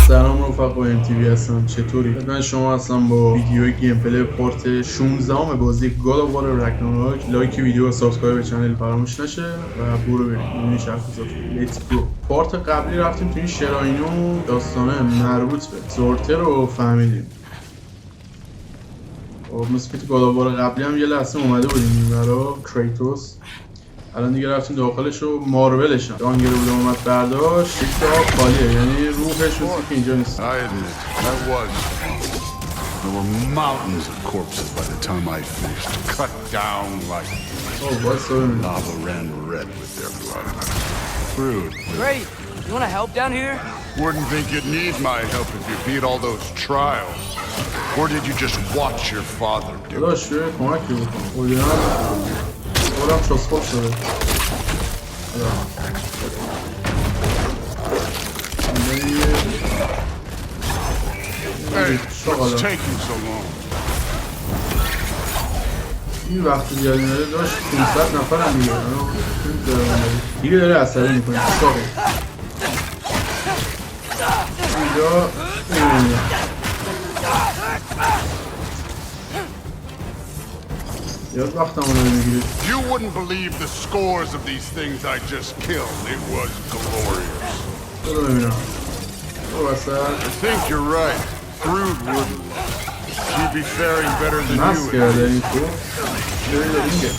سلام رفقا MTV هستم. چطوری؟ من شما هستم با ویدیوی گیم پلی پارت 16 بازی گاد آف وار رگناروک. لایک ویدیو و سابسکرایب به چنل فراموش نشه و برو بریم ببینیم شرط اضافه. لیتس گو. پارت قبلی رفتیم تو این شراین و داستانه مربوط به سورتر رو فهمیدیم. خب مثل که تو گاد آف وار قبلی هم یه لحظه اومده بودیم برای کریتوس. الان دیگه رفتیم داخلش و مارولش هم دانگره بوده اومد برداشت. یک تا خالیه، یعنی روحش رو که اینجا نیست. There were mountains of corpses by the time I finished, cut down like lava ran red with their blood. Rude. Great. You want to help down here? Wouldn't think you'd need my help if you beat all those trials. Or did you just watch your father do it? اودین اورم چسخور شده. Hey, what's taking so long? این وقتی زیادی نده داشت 500 نفر هم دیگه داره عصبی میکنه. شاقه اینجا نمیدونم یاد وقت همونه میگیرید. You wouldn't believe the scores of these things I just killed. It was glorious. برو ببینم برو وسط. I think you're right. Brood wouldn't. She'd be faring better than you. ماسک کرده این تو چه داریم که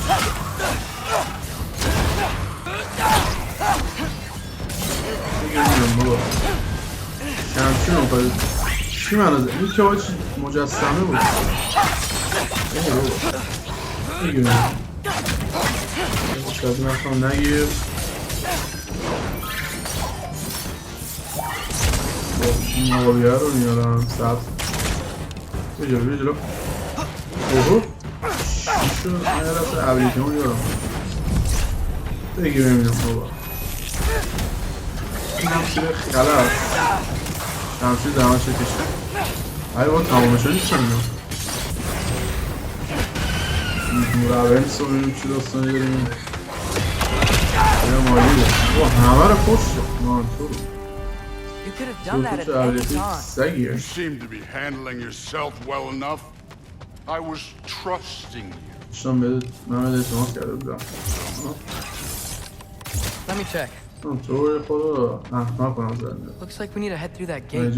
بگیریم بابا شمشیر رو خواهید چی منازه؟ این که باید مجسمه بود. بگیریم شاید نخوام نگیر. این مقابیه رو میارم سبز بجلو بجلو. اوهو چی شد؟ من یه رفت ابریتی رو میارم بگیریم اینم بابا. این هم سیر خلط شمشیر زمان چه کشه های با تمامشون نیستم اینم مورد رو ببینیم چی داستانی داریم. یه مالی ده همه رو خوش شد نانتو You could have done that at any time. You seem to be handling yourself well enough. I was trusting you. Let me check. Looks like we need to head through that gate.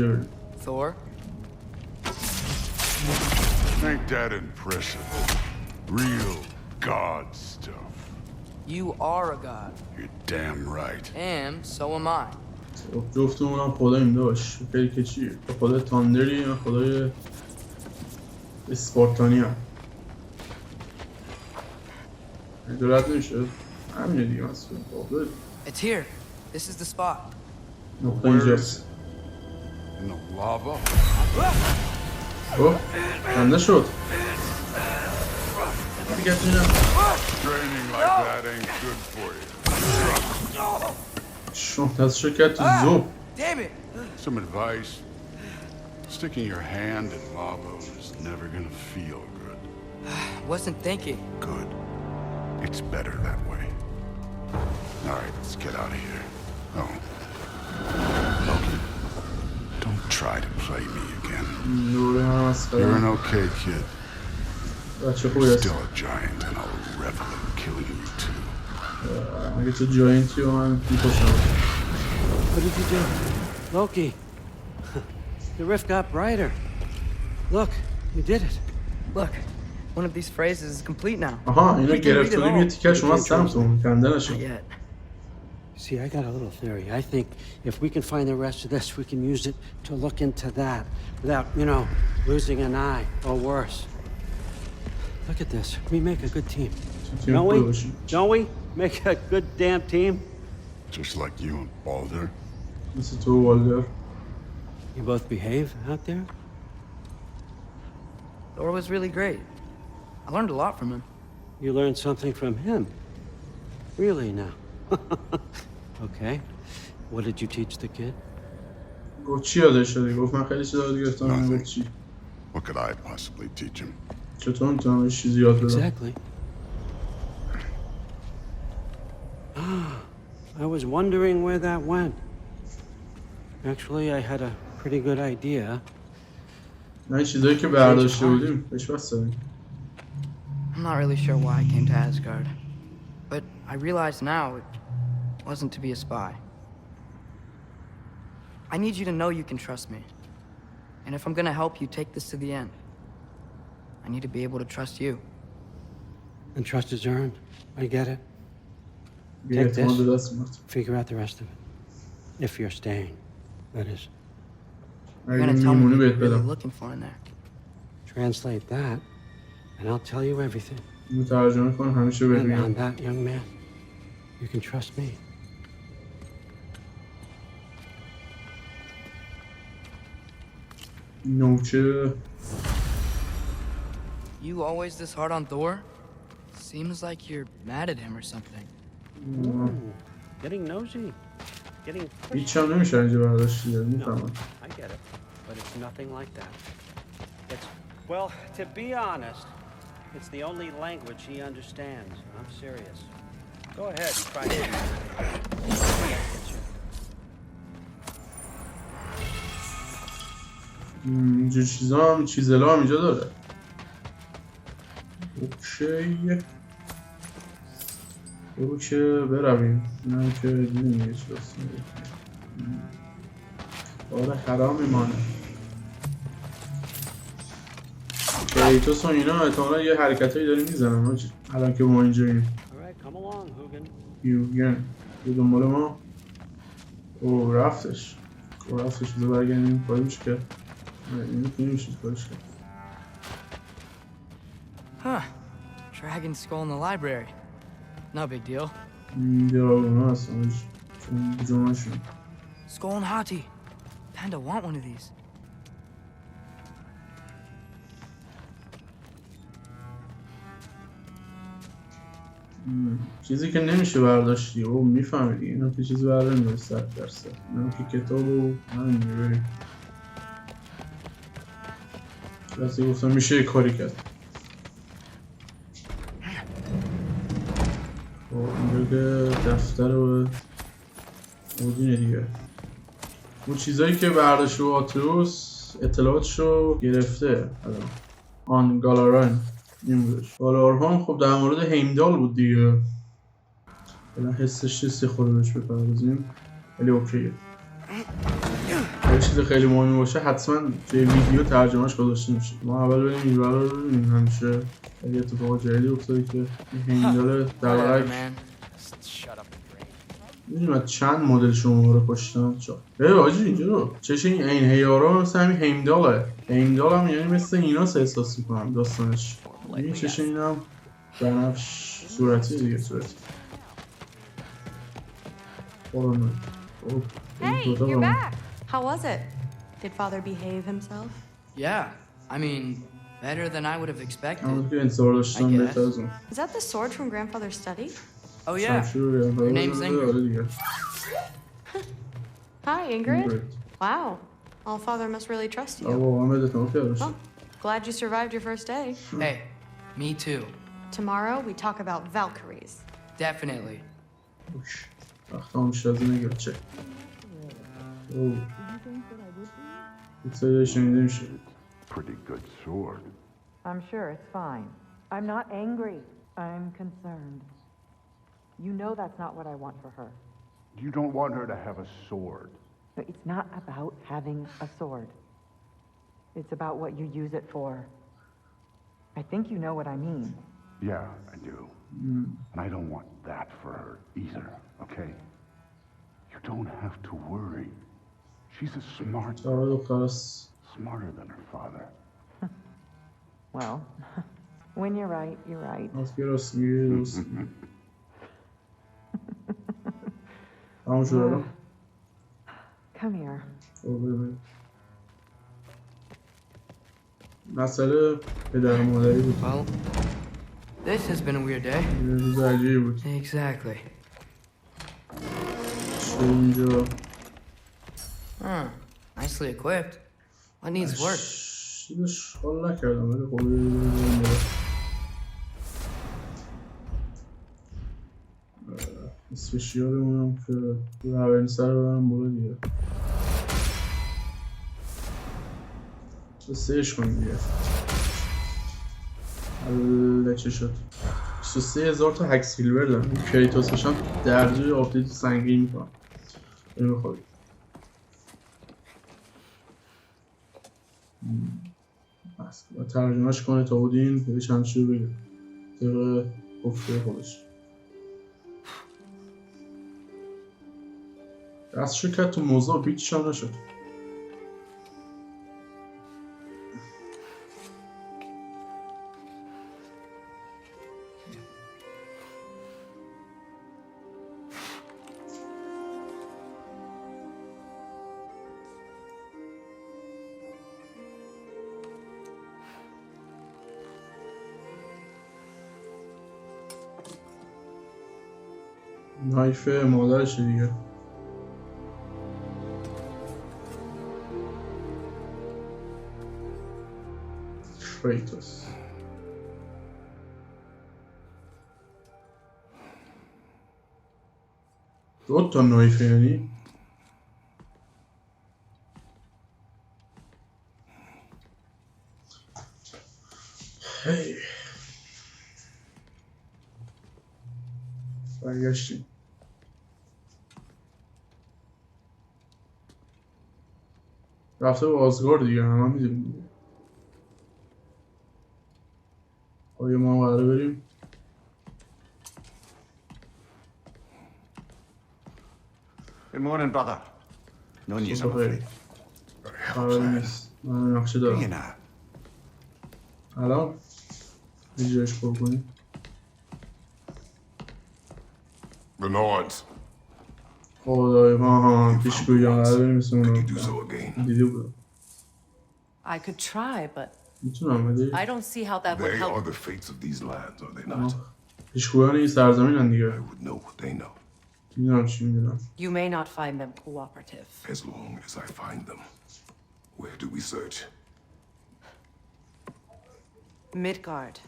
Thor? Ain't that impressive? Real god stuff. You are a god. You're damn right. And so am I. جفتمون هم خداییم داشت. خیلی که چیه؟ خدای تاندری من خدای اسپارتانی هم دورت نمیشه همینه دیگه مسئول. It's here. This is the spot. نقطه اینجاست. In the lava? اوه کنده شد. دیگه تونم Draining like that ain't good for you. شون دستشو کرد تو زوب. Damn it! Some advice. Sticking your hand in lava is never gonna feel good. Wasn't thinking. Good. It's better that way. Alright, let's get out of here. Oh. Loki, don't try to play me again. You're an okay kid. Still a giant and I'll revel in killing you too. اگه تو جاینتی و من میکشم. What did you do? Loki. The rift got brighter. Look, you did it. Look, one of these phrases is complete now. آها اینو گرفتونیم یه تیکه شما سمتون کنده نشد. See, I got a little theory. I think if we can find the rest of this, we can use it to look into that without, you know, losing an eye or worse. Look at this. We make a good team. Don't we? Don't we? Make a good damn team. Just like you and Balder. مثل تو و والدر. You both behave out there? Thor was really great. I learned a lot from him. You learned something from him? Really now? Okay. What did you teach the kid? گفت چی یادش شدی؟ گفت من خیلی چیزا یاد گرفتم. گفت چی؟ What could I possibly teach him? چطور میتونم یه چیزی یاد بدم؟ Exactly. I was wondering where that went. Actually, I had a pretty good idea. نه چیزایی که برداشته بودیم بهش بس دادیم. I'm not really sure why I came to Asgard, but I realize now it wasn't to be a spy. I need you to know you can trust me. And if I'm gonna help you take this to the end, I need to be able to trust you. And trust is earned. I get it. Take this. Figure out the rest of it. If you're staying, that is. You're gonna tell me what you're really looking for in there. Translate that, and I'll tell you everything. مترجمه کن همیشه بگم. And on that, young man, you can trust me. نوچه. You always this hard on Thor? Seems like you're mad at him or something. Getting nosy. Getting هیچ هم نمیشه اینجا برداشتی دارم میفهمم. I get it, but it's nothing like that. It's, well, to be honest, it's the only language he understands. I'm serious. Go ahead, try it. اینجا چیزلا هم اینجا داره. اوکی. برو که برویم. اینم که نمیگه چی داستان آره خراب میمانه. کریتوس و اینا احتمالا یه حرکتایی داریم میزنن حاجی الان که ما اینجاییم. هیوگن یه دنبال ما. او رفتش بذار برگردیم کاریش که اینو که نمیشه کارش کرد. Huh. Dragon skull in the library. No big deal. دراگونا هستن چون جمعشون. Skull and Hati. Panda want one of these. چیزی که نمیشه برداشتی او میفهمی دیگه اینا که چیزی برداشت نمیشه 100%. اینا که کتاب و همین میبریم راستی گفتم میشه یه کاری کرد. اینجا که دفتر و اودینه دیگه. اون چیزایی که برداشت و آتروس اطلاعاتشو گرفته آن گالاران این بودش. گالاران خب در مورد هیمدال بود دیگه. الان حسش چیزی خورده بهش بپردازیم ولی اوکیه. یه چیز خیلی مهمی باشه حتما توی ویدیو ترجمهش گذاشته میشه. ما اول بریم این رو ببینیم همیشه اگه اتفاق جدیدی افتاده که هیمدال درک میدونیم از چند مدل شما رو پشتم چا آجی اینجا رو چشه این هیارا مثل همین هیمداله. هیمدال هم یعنی مثل ایناس احساس میکنم داستانش. این چشه این هم بنفش صورتی دیگه صورتی. Hey, you're back. How was it? Did father behave himself? Yeah, I mean, better than I would have expected. Is that the sword from grandfather's study? Oh yeah, your name's Ingrid. Hi, Ingrid. Wow, all father must really trust you. Well, glad you survived your first day. Hey, me too. Tomorrow we talk about Valkyries. Definitely. Pretty good sword. I'm sure it's fine. I'm not angry. I'm concerned. You know that's not what I want for her. You don't want her to have a sword. But it's not about having a sword. It's about what you use it for. I think you know what I mean. Yeah, I do. And I don't want that for her either, okay? You don't have to worry. She's a smarter than her father. Well, when you're right, you're right. Come here. Well, this has been a weird day. Exactly. Huh. Nicely equipped. What needs work? اسپشیالمونم که رو هوایی سر برم برو دیگه. 23 کنیم دیگه. الله چه شد 23,000 تا اکسپلور دارم. کریتوسش هم درجه آپدیت سنگین میکنم. اینو بخورید. بس ترجمهش کنه تا اودین به چند چیو بگه طبق گفته خودش. دستشو کرد تو موضوع بیچش هم نشد. نایف مادرشه دیگه. کریتوس دو تا نایف یعنی هی برگشتیم. رفته به آزگارد دیگه همه میدونیم دیگه. آیا ما هم قراره بریم؟ Good morning, brother. No news, I'm afraid. قراره نیست. من نقشه دارم. الان اینجاش پر کنیم. The Norns. خدای ما پیشگویان قراره بریم مثل اونو دیده بودم. I could try, but میتونم ولی I don't see how that would They help. are the fates of these lands, are they not? پیشگویان این سرزمین هن دیگه. I would know what they know. میدونم چی میدونم. You may not find them cooperative. As long as I find them, where do we search? Midgard.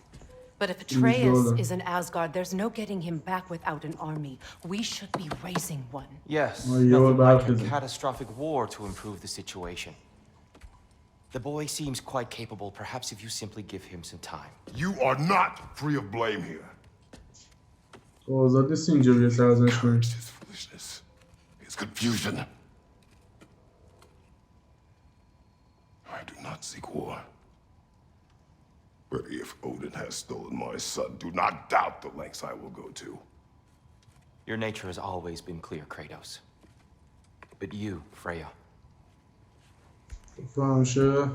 But if Atreus is in Asgard, there's no getting him back without an army. We should be raising one. Yes, Oh, you're nothing like a about to- catastrophic war to improve the situation. The boy seems quite capable. Perhaps if you simply give him some time. You are not free of blame here. تو آزاد نیست اینجا بیه سرزنش کنیم. His foolishness, his confusion. I do not seek war. But if Odin has stolen my son, do not doubt the lengths I will go to. Your nature has always been clear, Kratos. But you, Freya,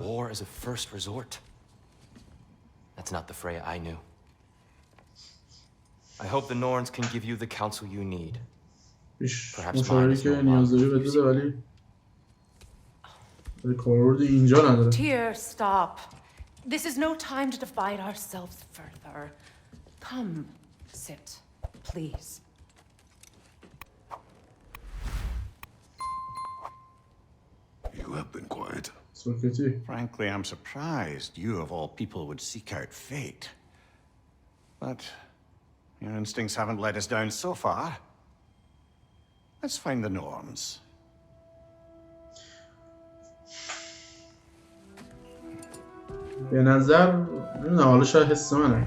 war is a first resort. That's not the Freya I knew. I hope the Norns can give you the counsel you need. Perhaps mine is no longer. Tyr, stop. This is no time to divide ourselves further. Come, sit, please. You have been quiet. Frankly, I'm surprised you of all people would seek out fate. But your instincts haven't let us down so far. Let's find the Norns. به نظر نمیدونم حالا شاید حس منه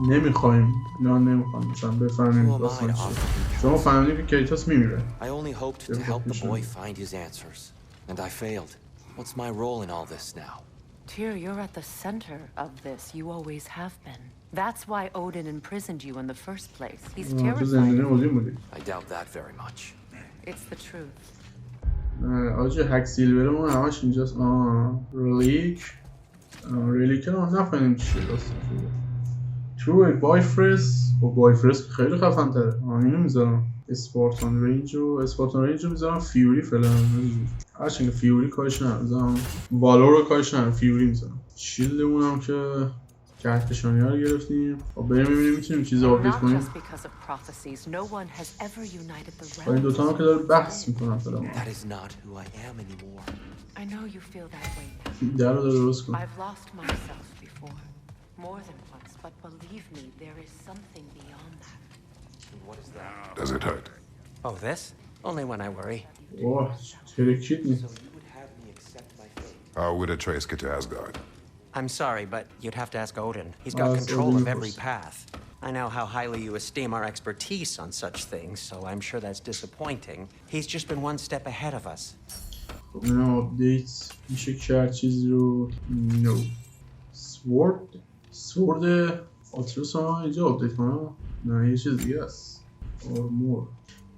نمیخوایم نمیخوایم مثلا بفهمیم داستان چیه. شما فهمیدید که کریتوس میمیره. I only hoped to help the boy find his answers, and I failed. What's my role in all this now? Tyr, you're at the center of this. You always have been. That's why Odin imprisoned you in the first place. He's terrified. I doubt that very much. It's the truth. آجی هک سیلورمون همش اینجاست. ریلیک رو نفهمیم چیه داستان شده. بایفرس و بایفرس خیلی خفن تره. اینو میذارم اسپارتان رنج رو میذارم فیوری فعلا. هرچند فیوری کارش نمیذارم. والور رو کارش نمیذارم. فیوری میذارم. شیلدمون هم که کهکشانی ها رو گرفتیم. بریم ببینیم میتونیم چیزی آپدیت کنیم. با این دوتا هم که داره بحث میکنم فعلا. I know you feel that way در رو درست کن. I've lost myself before. More than once, but believe me, there is something beyond that. What is that? Does it hurt? Oh, this? Only when I worry. اوه ترکید نیست. How would a trace get to Asgard? I'm sorry, but you'd have to ask Odin. He's got control of every path. I know how highly you esteem our expertise on such things, so I'm sure that's disappointing. He's just been one step ahead of us. اینا اپدیت میشه کرد چیزی رو نو سورد آتروس ها اینجا اپدیت کنم؟ نه یه چیز دیگه هست آرمور.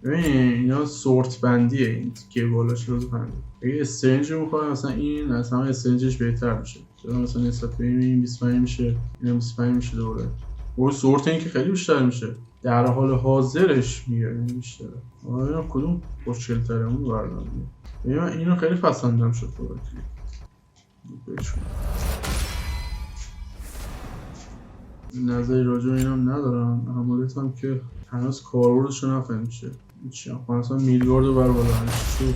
ببین اینا سورت بندیه این که بالاش رو بندی. اگه استرنج رو میخواه مثلا این از همه استرنجش بهتر میشه. چرا مثلا نسبت به این 25 میشه این 25 میشه دوره. و سورت این که خیلی بیشتر میشه. در حال حاضرش میگه این بیشتره. آیا کدوم خوشگل‌تره اون بردم میگه. من اینو خیلی پسندم شد دوباره. نظری راجع به اینم ندارم. عملیات هم که هنوز کاربردش رو نفهمیم چیه. چی هم مثلا میدگارد رو بر بالا شد.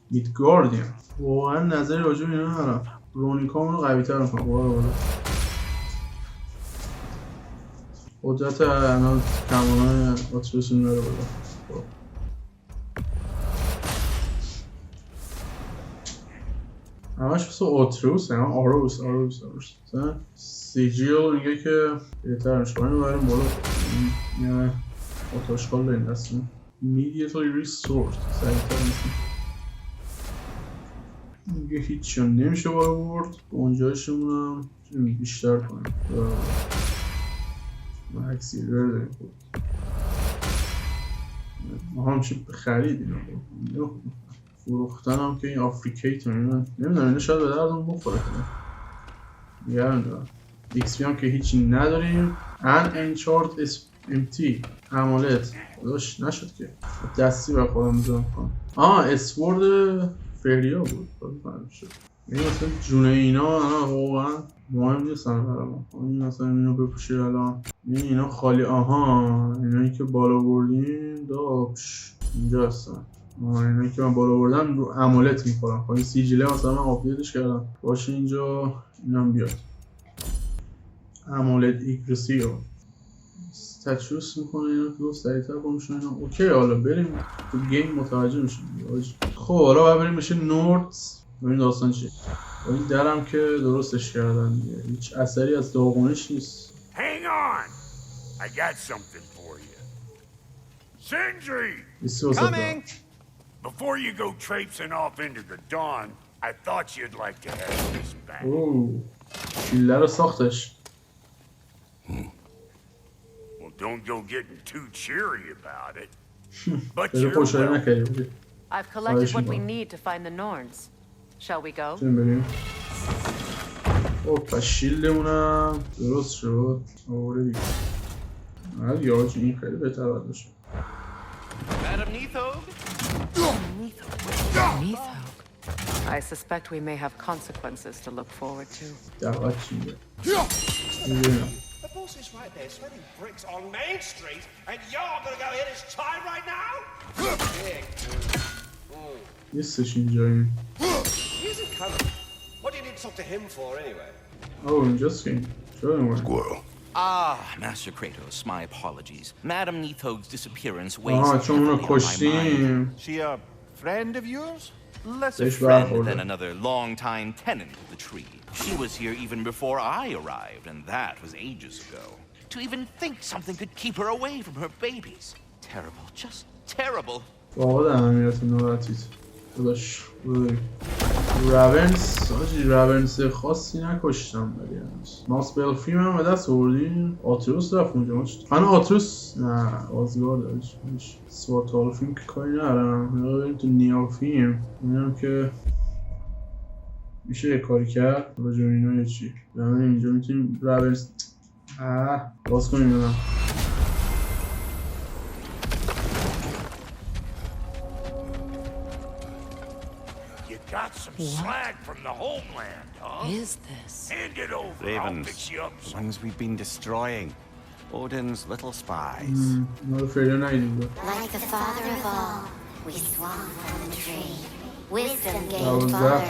میدگاردیم. واقعا نظری راجع به اینا ندارم. رونیکام رو قوی تر میکنم. بالا قدرت الان کمانای آتروس رو میاره بالا. همش مثل آتروس هم آروس مثلا سیجیل میگه که بهتر میشه باید بریم بالا یعنی اتاق به این دست immediately restored سریعتر میشه میگه هیچ نمیشه بالا برد اونجاشمون هم بیشتر کنیم ما اکسیلر داریم ما هم چی خریدیم فروختن هم که این آفریکیت نمیدونم اینو شاید به دردم بخوره کنه نگرم دارم ایکس پی هم که هیچی نداریم انچارت امتی عمالت داشت نشد که دستی بر خودم میزنم کنم اسورد فعلیا بود فهم شد این مثلا جونه اینا واقعا مهم نیستن برام این مثلا اینو بپوشید الان اینا خالی اینایی که بالا بردیم داپش اینجا هستن اینایی که من بالا بردم رو امولت میخورم این سیجیله مثلا من آپدیتش کردم باشه اینجا اینم بیاد امولت ایگرسیو استچوس میکنه اینا که سریعتر کنمشون اینا اوکی حالا بریم تو گیم متوجه میشیم خب حالا باید بریم بشه نوردز ببین داستان چیه این درم که درستش کردن دیگه هیچ اثری از داغونش نیست Hang on! I got something for you. Sindri! Coming! Before you go traipsing off into the dawn, I thought you'd like to have this back. شیله رو ساختش Well, don't go getting too cheery about it. But you're welcome. I've collected what we need to find the Norns. Shall we go? پس شیلدمونم درست شد آوره دیگه یاج این خیلی بهتر باید باشه Madam Nilfheim? Nilfheim. I suspect we may have consequences to look forward to. دعوت چیه The boss is right there sweating bricks on Main Street and you're gonna go hit his time right now? نیستش اینجا این He's coming. What do you need to talk to him for anyway? اینجاست که این چرا نمونه Squirrel. Master Kratos, my apologies. Madam Nilfheim's disappearance weighs چون اونو heavily on my mind. کشتیم She a friend of yours? Less a friend than another long-time tenant of the tree. She was here even before I arrived, and that was ages ago. To even think something could keep her away from her babies. Terrible, just terrible. واقعا اهمیت ناراحتیت داداش راونس آجی راونس خاصی نکشتم ولی هنوز ماسک فیلم هم به دست آوردیم آتروس رفت اونجا من آتروس نه آزگار داشت سوارتال فیلم که کاری ندارم بریم تو نیلفهیم ببینم که میشه یه کاری کرد راجع به اینا یا چی بریم اینجا میتونیم راونس باز کنیم بدم Got some slag from the homeland, huh? Is this? Hand it over, Ravens, I'll fix you up the some. ones we've been destroying. Odin's little spies. Like the father of all, we swung from the tree. Wisdom gained father,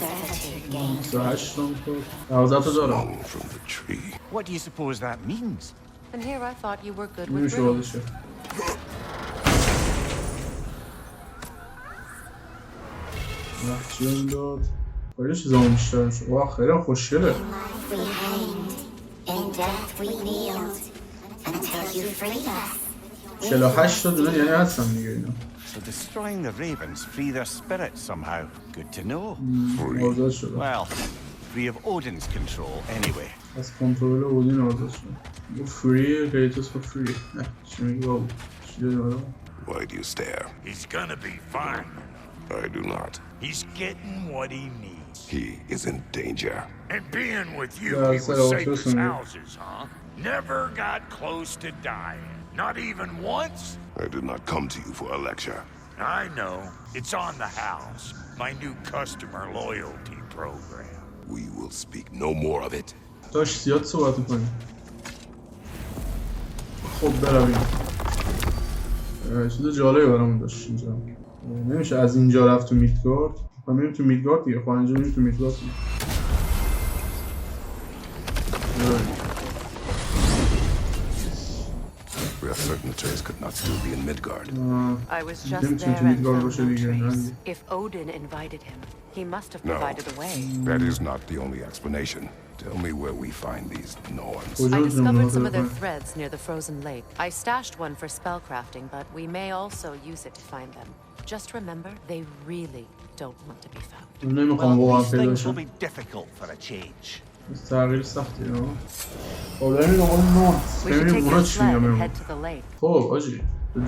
servitude gained Swung from the tree. What do you suppose that means? And here I thought you were good with riddles. چی اون داد؟ خیلی چیزا اون بیشتر میشه. واه خیلی هم خوشگله. In death we kneeled until you freed us. 48 تا دونه یعنی هستن دیگه اینا. So destroying the ravens free their spirits somehow. Good to know. آزاد شده. Well, free of Odin's control anyway. از کنترل اودین آزاد شده. فری کریتوس for free. چی میگه بابا؟ چی داره؟ Why do you stare? He's gonna be fine. I do not. He's getting what he needs. He is in danger. And being with you, Yeah, he I said was I'll safe trust as him. houses, huh? Never got close to dying. Not even once? I did not come to you for a lecture. I know. It's on the house. My new customer loyalty program. We will speak no more of it. داشت زیاد صحبت میکنیم. خب برویم. چیز جالبی برامون داشت اینجا. نمیشه از اینجا رفت تو میدگارد. خب میریم تو میدگارد دیگه. خب اینجا میریم تو میدگارد. We are certain the trace could not still be in Midgard. I was just there and found no trace. If Odin invited him, he must have provided a way. That is not the only explanation. Tell me where we find these Norns. I discovered some of their threads near the frozen lake. I stashed one for spellcrafting, but we may also use it to find them. Just remember, they really don't want to be found. Well, these things will be difficult for a change. تغییر سختی ها. خب داریم دنبال نورنس. ببینیم اونا چی میگم. خب آجی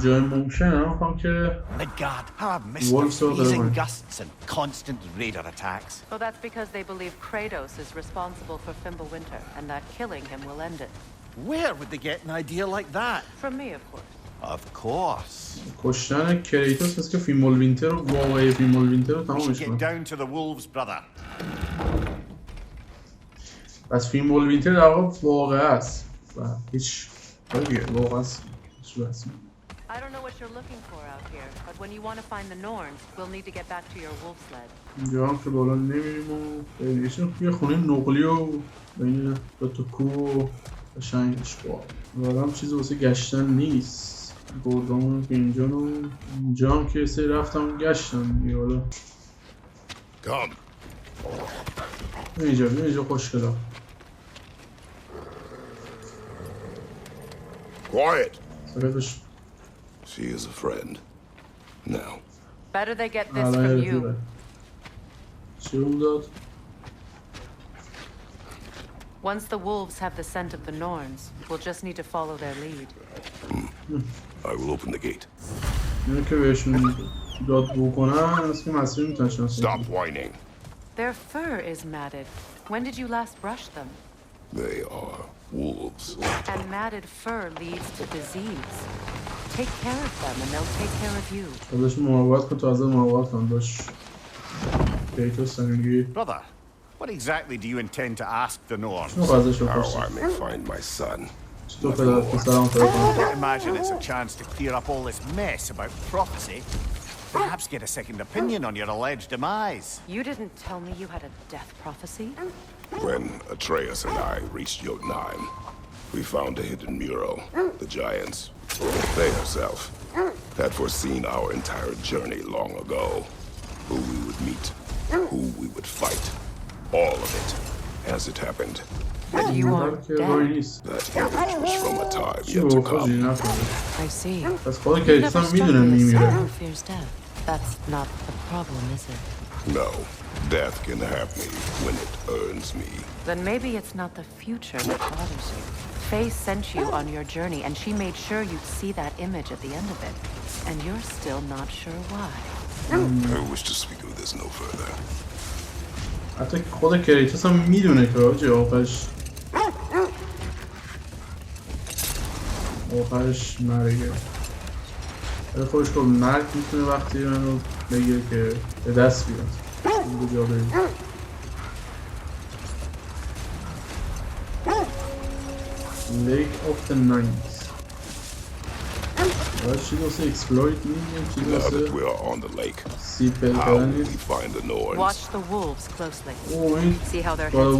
جای ممکنه من میخوام که Midgard have missed freezing gusts and constant raider attacks. Well, that's because they believe Kratos is responsible for Fimbulwinter, and that killing him will end it. Where would they get an idea like that? From me, of course. Of course. کشتن کریتوس مثل که فیمبولوینتر رو واقعی فیمبولوینتر رو تمامش کنه. Get down to the wolves, brother. پس فیمبولوینتر در واقع واقع است و هیچ دیگه واقع است. I don't know what you're looking for out here, but when you want to find the Norns, we'll need to get back to your wolf sled. اینجا هم که بالا نمیریم و بینیشون یه خونه نقلی و بین دو تا کوه و قشنگش با واقعا هم چیزی واسه گشتن نیست. بردامون که اینجا هم که سری رفتم گشتم دیگه حالا اینجا خوشگلا. Quiet. سرفش She is a friend. Now. Better they get this from you. چی اون داد؟ Once the wolves have the scent of the Norns, we'll just need to follow their lead. I will open the gate. اینو که بهشون داد بکنن از که مسیر میتونن. Stop whining. Their fur is matted. When did you last brush them? They are wolves. And matted fur leads to disease. Take care of them and they'll take care of you. خودش مراقبت کن تا از مراقبت کن باش. کریتوس سنگی. Brother, what exactly do you intend to ask the Norns? How I may find my son. I imagine it's a chance to clear up all this mess about prophecy. Perhaps get a second opinion on your alleged demise. You didn't tell me you had a death prophecy? When Atreus and I reached Nilfheim, we found a hidden mural. The giants, they herself, had foreseen our entire journey long ago. Who we would meet, who we would fight. All of it, as it happened. But you are dead. That image was from a time yet to come. I see. Never fears death. That's not the problem, is it? No. Death can have me when it earns me. Then maybe it's not the future that bothers you. Faye sent you on your journey, and she made sure you'd see that image at the end of it. And you're still not sure why. I wish to speak of this no further. حتی خود کریتوس هم میدونه که آخرش مرگه. ولی خودش که مرگ میتونه وقتی منو بگیره که به دست بیاد. این جا بریم. Lake of the Nines. چی واسه اکسپلور میگیم؟ Now that we are on the lake, how will we find the Norns? Watch the wolves closely. See how their heads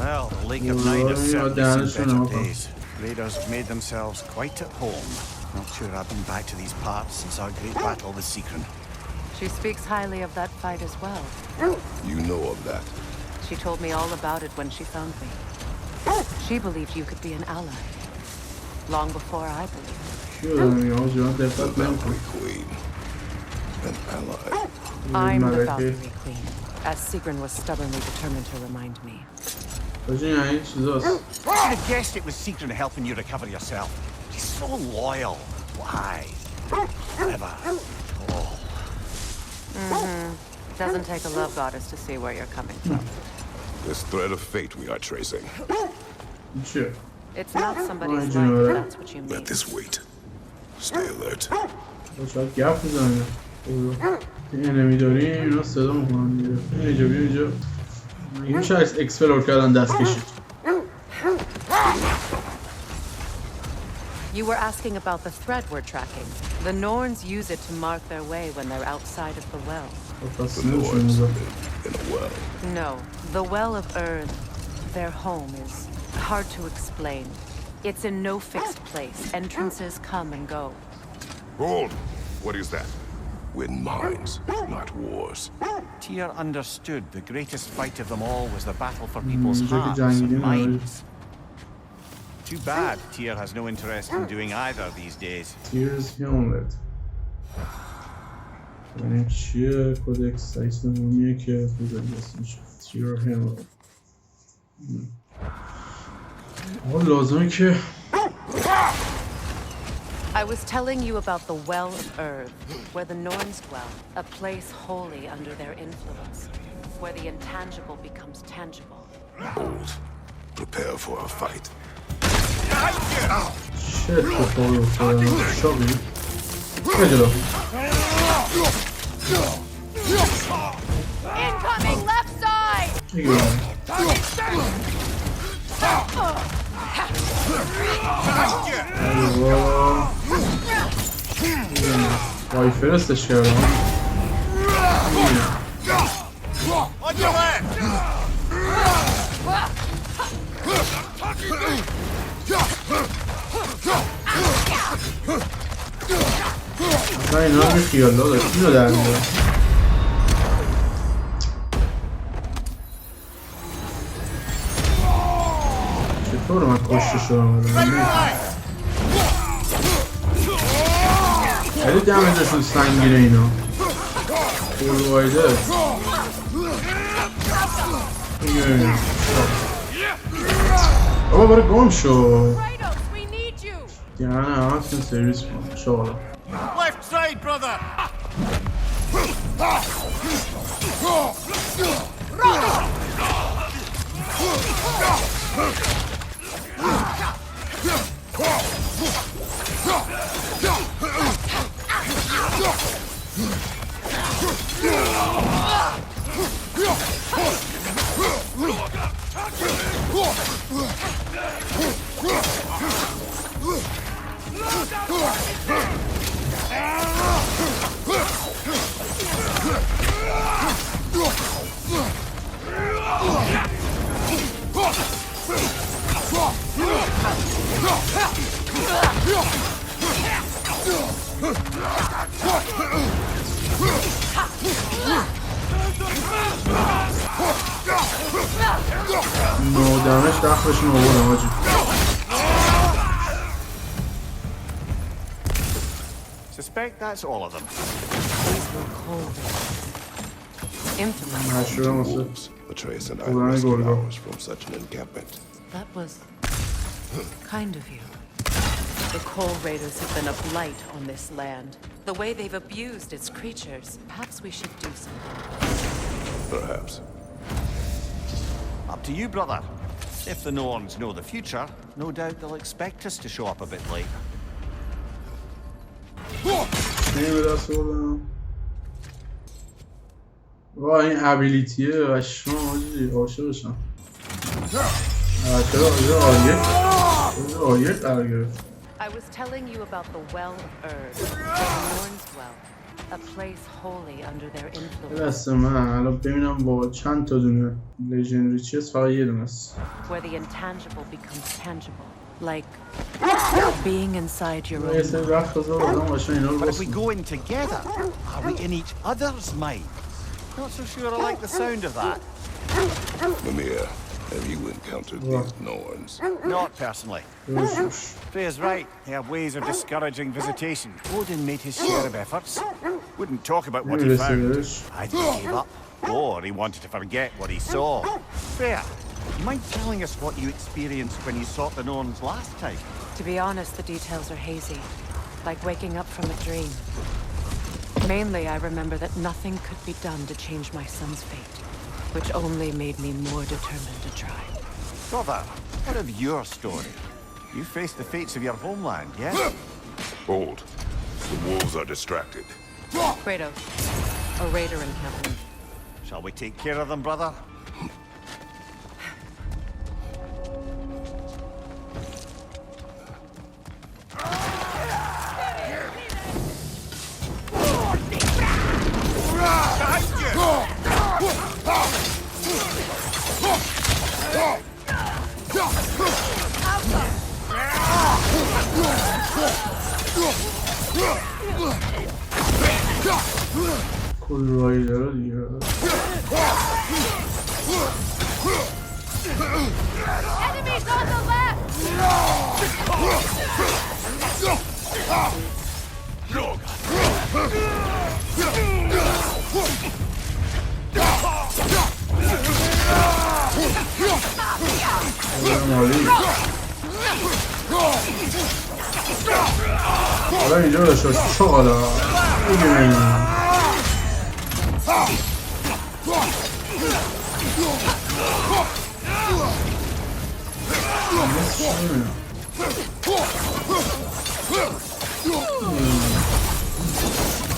Well, the Lake of Night has certainly seen better days. Raiders have made themselves quite at home. Not sure I've been back to these parts since our great battle with Secren. She speaks highly of that fight as well. You know of that? She told me all about it when she found me. She believed you could be an ally. Long before I believed. The Valkyrie Queen. An ally. I'm the Valkyrie Queen, as Secren was stubbornly determined to remind me. I should have guessed it was Secren helping you recover yourself. She's so loyal. Why? Never. Oh. Doesn't take a love goddess to see where you're coming from. This thread of fate we are tracing. Sure. It's not somebody's life, if that's what you mean. Let this wait. Stay alert. شاید گفت بزنه. این نمیداریم اینا صدا میکنن دیگه. اینجا بیا اینجا. این میشه اکسپلور کردن دست کشید. You were asking about the thread we're tracking. The Norns use it to mark their way when they're outside of the well. The Norns live in a well. No, the Well of Earth, their home, is hard to explain. It's in no fixed place. Entrances come and go. Hold! What is that? Win mines, not wars. Tyr understood the greatest fight of them all was the battle for people's hearts and minds. Too bad Tyr has no interest in doing either these days. Tyr's helmet. این چیه؟ کودکس سایسمونیه که بزنی اسمش. Tyr helmet. لازمه که I was telling you about the Well of Earth, where the Norns dwell, a place wholly under their influence, where the intangible becomes tangible. Hold. Prepare for a fight. Shit, show me. Incoming left side! وای فرستش کردم اصلا اینا رو خیال داره اینو در میاره چطور من کشته شدم خیلی دمیجشون سنگینه اینا فول وایده بابا برای گم شو دیگه نه همه تون سرویس کنم شغلا Left side, brother! دمش دخلشون آوردم آجی Suspect that's all of them. Wolves, a trace and I'd rescue ours from such an encampment. That was kind of you. The Coal Raiders have been a blight on this land. The way they've abused its creatures. Perhaps we should do something. Perhaps. Up to you, brother. If the Norns know the future, no doubt they'll expect us to show up a bit late. وای این ابیلیتیه قشنگ آجی عاشقشم چرا آیه قرار گرفت I was telling you about the Well of Earth, where the Norns dwell, a place wholly under their influence. دست من الان ببینم با چند تا دونه لژندری چیست فقط یه دونه است. Where the intangible becomes tangible. Like being inside your own. But if we go in together, are we in each other's minds? Not so sure I like the sound of that. Mimir, have you encountered these Norns? Not personally. Freya's right. They have ways of discouraging visitation. Odin made his share of efforts. Wouldn't talk about what he found. I think he gave up. Or he wanted to forget what he saw. Freya, you mind telling us what you experienced when you sought the Norns last time? To be honest, the details are hazy. Like waking up from a dream. Mainly, I remember that nothing could be done to change my son's fate, which only made me more determined to try. Brother, what of your story? You faced the fates of your homeland, yes? Hold. The wolves are distracted. Kratos, a raider encampment. Shall we take care of them, brother? کل رایدر رو دیگه Enemies on the left! حالا اینجا داشت چه حالا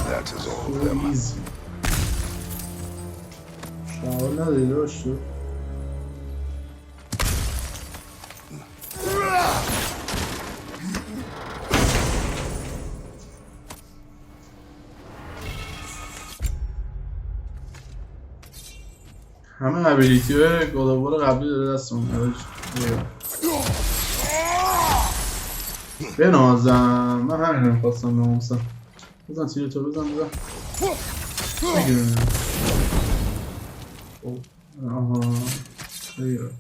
That is all of them. شاول نداری داشت همه ابیلیتی های گاداوار قبلی داره دستمون بنازم من همین رو میخواستم بمونسم بزن تیره تو بزن بگیرم آها بگیرم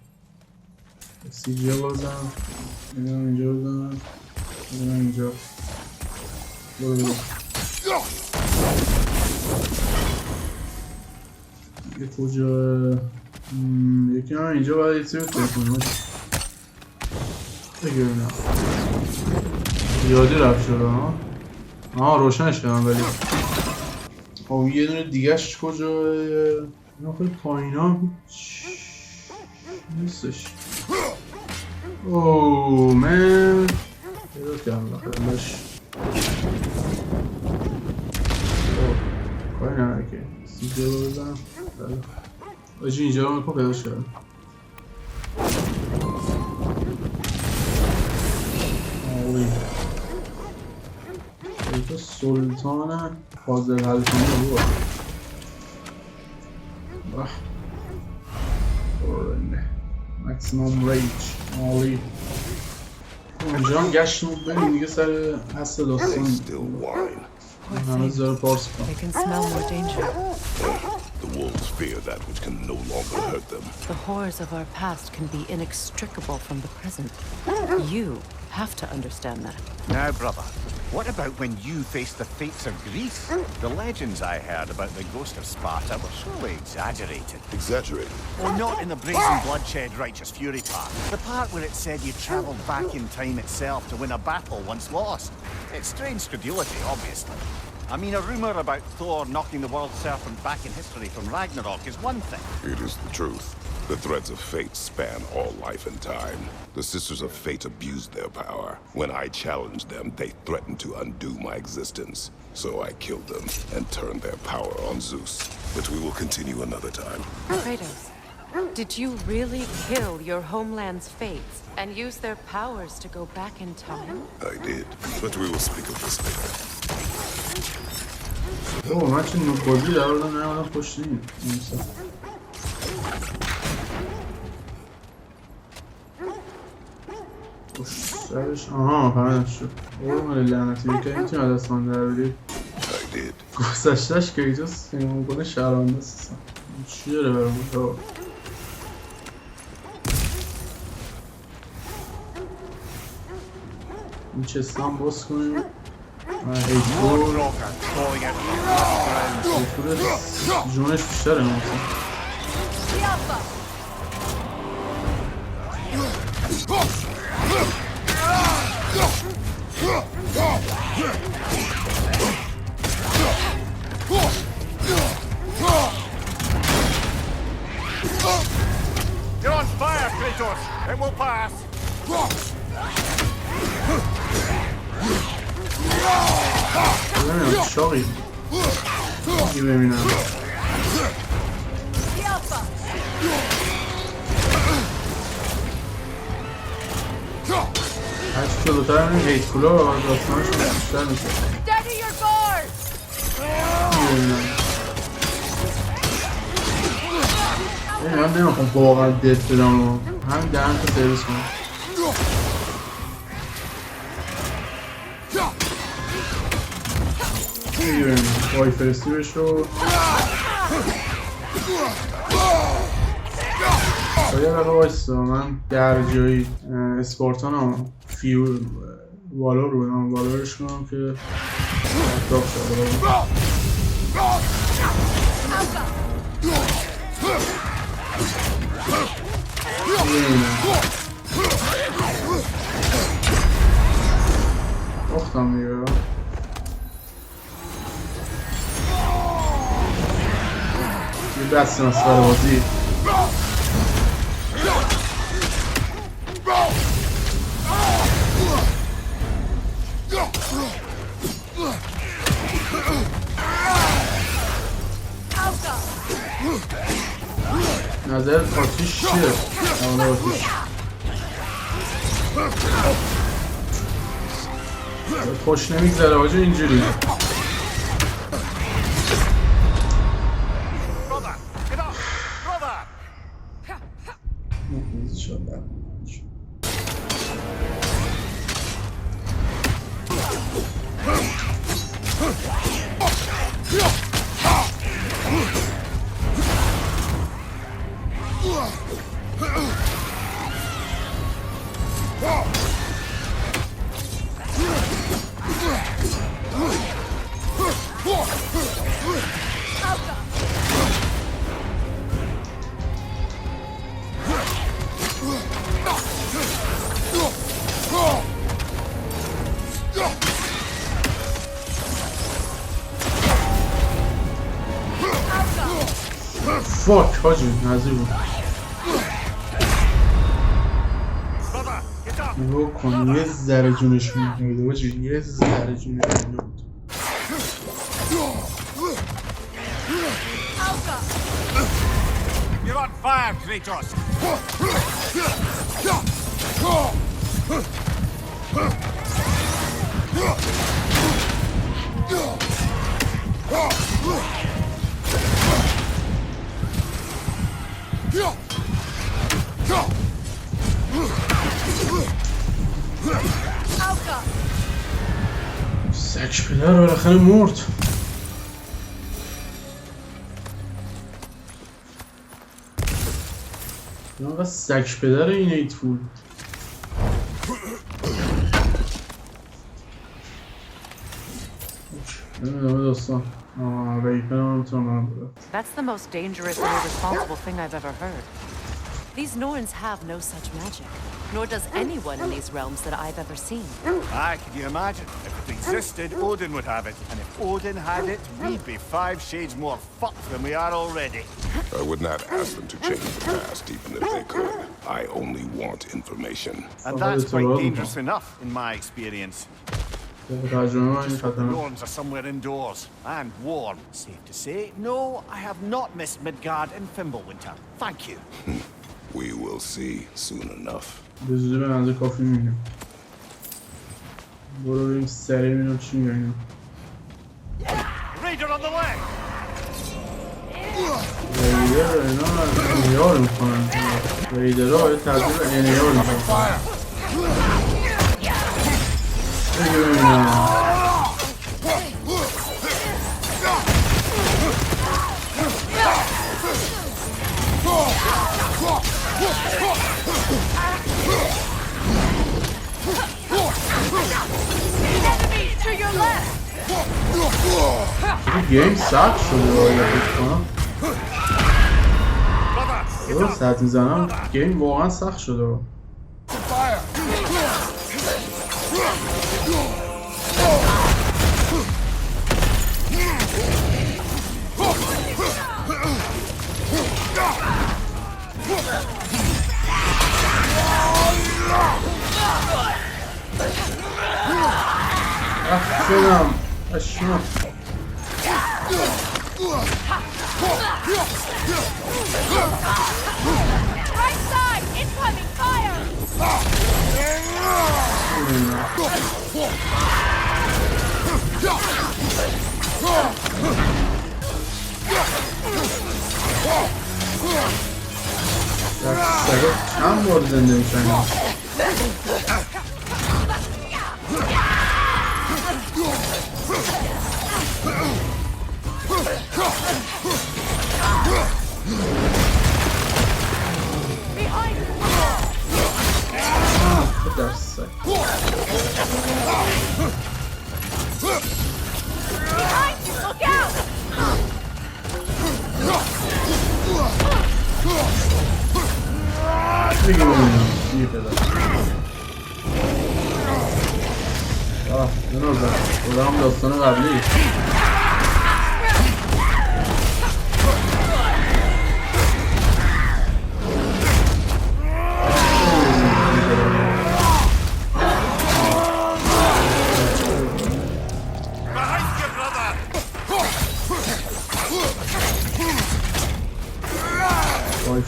سی جا بازم بگیرم اینجا بزنم بگیرم اینجا برو یه کجا یکی هم اینجا باید یه سیب تلفون بگیرم زیادی رفت شده ها روشنش کردم ولی خب یه دونه دیگهش کجا اینا خیلی پایین ها نیستش اوه من پیدا کردم بخیرش کاری نمه که سیجه رو بزنم آجی اینجا رو میکن پیداش کردم تو سلطان فاضل حلقانی رو بخ مکسیموم ریج عالی اونجا هم گشتم بریم دیگه سر اصل داستان هنوز داره پارس کنم The wolves fear that which can no longer hurt them. The horrors of our past can be inextricable from the present. You have to understand that. Now, brother, what about when you faced the fates of Greece? The legends I heard about the ghost of Sparta were surely exaggerated. Exaggerated? Well, not in the brazen bloodshed righteous fury part. The part where it said you travelled back in time itself to win a battle once lost. It's strange credulity, obviously. I mean, a rumour about Thor knocking the world serpent back in history from Ragnarok is one thing. It is the truth. The threads of fate span all life and time. The Sisters of Fate abused their power. When I challenged them, they threatened to undo my existence. So I killed them and turned their power on Zeus. But we will continue another time. Kratos, did you really kill your homeland's fates and use their powers to go back in time? I did, but we will speak of this later. اوه من چه نوکودی در آردم نمیدم پشت نیم بیشترش آها فهمیدم شد. اوه لعنتی که نمیتونه دست من در بیاری. گذشتهش کریتوس نگاه کنه شرمنده است. چی داره برامون؟ این چست هم باز کنیم. ایتور جونش بیشتره نموسن. You're on fire, Kratos! It will pass! ببینم شاقی این ببینم هرچی جلوتر همین هیت کولا داستانش بیشتر میشه من نمیخوام واقعا دت بدم و همین درم تا سرویس کنم وای فرستی بشو باید اقا بایستا من در جایی اسپارتان هم فیول والور رو بدم والورش کنم که اطراف شده اختم دیگه یه دست مسخره بازی نظر آتیش چیه؟ اونه آتیش خوش نمیگذره آجا اینجوری فاک حاجی نزدیک بود نگاه کن یه ذره جونش میده حاجی یه ذره جونش میده بود You're on fire, Kratos! سک پدر بالاخره مرد ناقا سک پدر این ایتفول That's the most dangerous and irresponsible thing I've ever heard. These Norns have no such magic, nor does anyone in these realms that I've ever seen. Aye, can you imagine? If it existed, Odin would have it. And if Odin had it, we'd be 5 shades more fucked than we are already. I would not ask them to change the past, even if they could. I only want information. And that's quite dangerous enough, in my experience. The Norns are somewhere indoors, and warm. Safe to say, no, I have not missed Midgard and Fimbulwinter. Thank you. We will see soon enough. بزودی به منظر کافی میبینیم برو بریم سریع ببینم چی میبینیم Raider on the way! ریدر اینا انیار میکنن ریدر ها باید تبدیل به انیار میکنن گیم سخت شده باید کنم درست حد میزنم گیم واقعا سخت شده شدم اشنم Right side! Incoming fire! چند بار زنده میشن دیگه ببینم یه پدر اینو هم داستان قبلی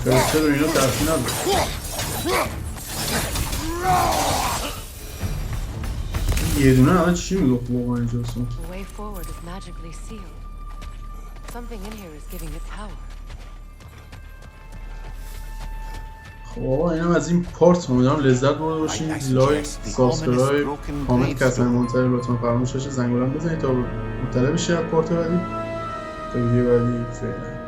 فرسته رو اینو ترسی نبود یه دونه الان چی میگفت واقعا اینجا اصلا خب آقا اینم از این پارت امیدوارم لذت برده باشین لایک سابسکرایب کامنت کسان منتظر لطفا فراموش نشه زنگولم بزنید تا مطلع بشید از پارت بعدی تا ویدیو بعدی فعلا